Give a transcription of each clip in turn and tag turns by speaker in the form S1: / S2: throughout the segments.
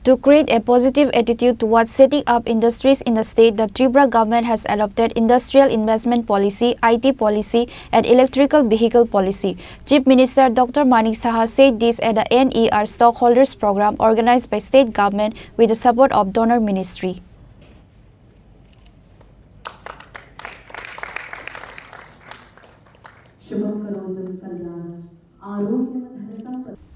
S1: To create a positive attitude towards setting up industries in the state, the Tripura government has adopted Industrial Investment Policy, IT Policy and Electrical Vehicle Policy. Chief Minister Dr. Manik Saha said this at the NER Stakeholders Program organized by state government with the support of Donor Ministry.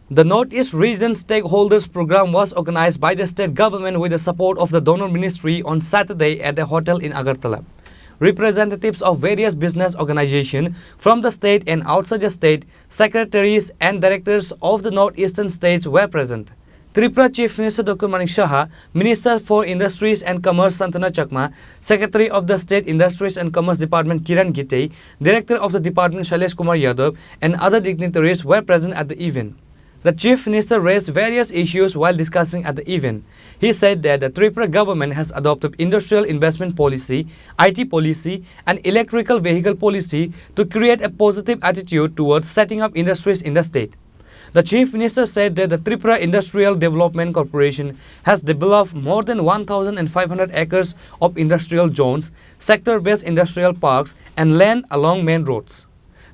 S2: The Northeast Region Stakeholders Program was organized by the state government with the support of the Donor Ministry on Saturday at a hotel in Agartala. Representatives of various business organizations from the state and outside the state, secretaries and directors of the northeastern states were present. Tripura Chief Minister Dr. Manik Saha, Minister for Industries and Commerce Santana Chakma, Secretary of the State Industries and Commerce Department Kiran Gite, Director of the Department Shailesh Kumar Yadav and other dignitaries were present at the event. The Chief Minister raised various issues while discussing at the event. He said that the Tripura government has adopted Industrial Investment Policy, IT Policy and Electrical Vehicle Policy to create a positive attitude towards setting up industries in the state. The Chief Minister said that the Tripura Industrial Development Corporation has developed more than 1,500 acres of industrial zones, sector-based industrial parks and land along main roads.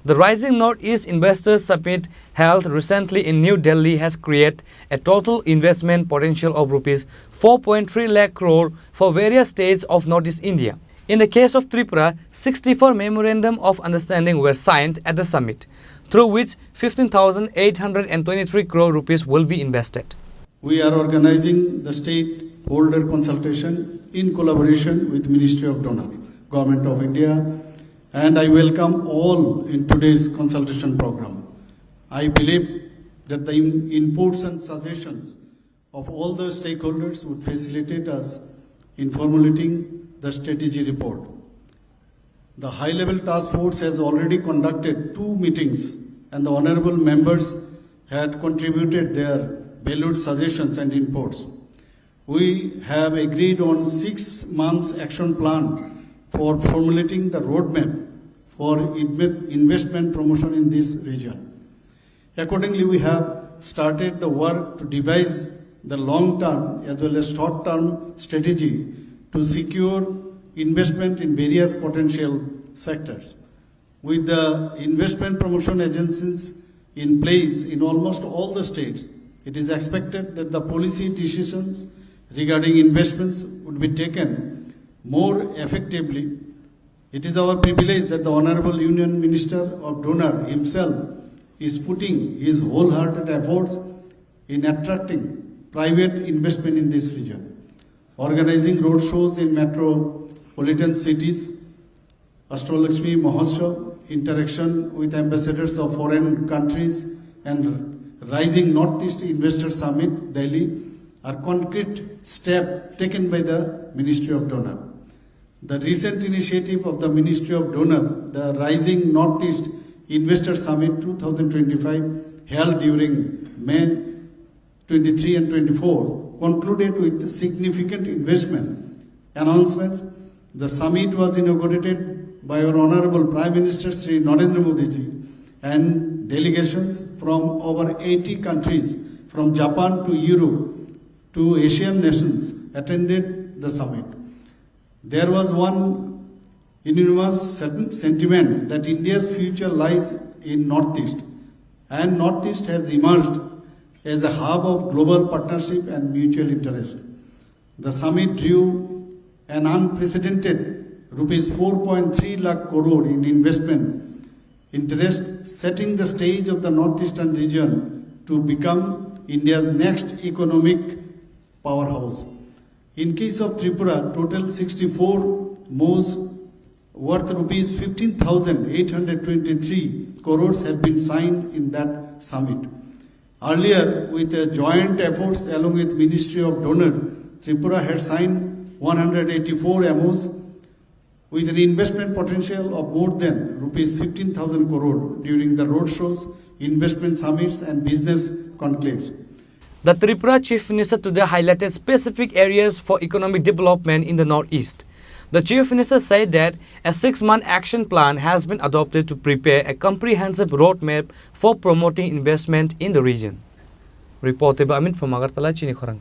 S2: The Rising Northeast Investors Summit held recently in New Delhi has created a total investment potential of Rs 4.3 lakh crore for various states of Northeast India. In the case of Tripura, 64 Memorandum of Understanding were signed at the summit, through which 15,823 crore rupees will be invested.
S3: We are organizing the stakeholder consultation in collaboration with Ministry of Donor, Government of India, and I welcome all in today's consultation program. I believe that the inputs and suggestions of all the stakeholders would facilitate us in formulating the strategy report. The high-level task force has already conducted 2 meetings and the honorable members had contributed their valued suggestions and inputs. We have agreed on 6 months action plan for formulating the roadmap for investment promotion in this region. Accordingly, we have started the work to devise the long-term as well as short-term strategy to secure investment in various potential sectors. With the investment promotion agencies in place in almost all the states, it is expected that the policy decisions regarding investments would be taken more effectively. It is our privilege that the Honorable Union Minister of Donor himself is putting his wholehearted efforts in attracting private investment in this region, organizing road shows in metropolitan cities, Astrolakshmi Mahotsav, interaction with ambassadors of foreign countries and Rising Northeast Investor Summit, Delhi, are concrete steps taken by the Ministry of Donor. The recent initiative of the Ministry of Donor, the Rising Northeast Investor Summit 2025, held during May 23 and 24, concluded with significant investment announcements. The summit was inaugurated by our Honorable Prime Minister Sri Narendra Modi ji and delegations from over 80 countries, from Japan to Europe to Asian nations, attended the summit. There was one unanimous sentiment that India's future lies in Northeast, and Northeast has emerged as a hub of global partnership and mutual interest. The summit drew an unprecedented Rs 4.3 lakh crore in investment interest, setting the stage of the Northeastern region to become India's next economic powerhouse. In case of Tripura, total 64 MOUs worth Rs 15,823 crores have been signed in that summit. Earlier, with joint efforts along with Ministry of Donor, Tripura had signed 184 MOUs with an investment potential of more than Rs 15,000 crore during the roadshows, investment summits and business conclaves.
S2: The Tripura Chief Minister today highlighted specific areas for economic development in the Northeast. The Chief Minister said that a 6-month action plan has been adopted to prepare a comprehensive roadmap for promoting investment in the region. Reported by Amit from Agartala, Chini, Khorang.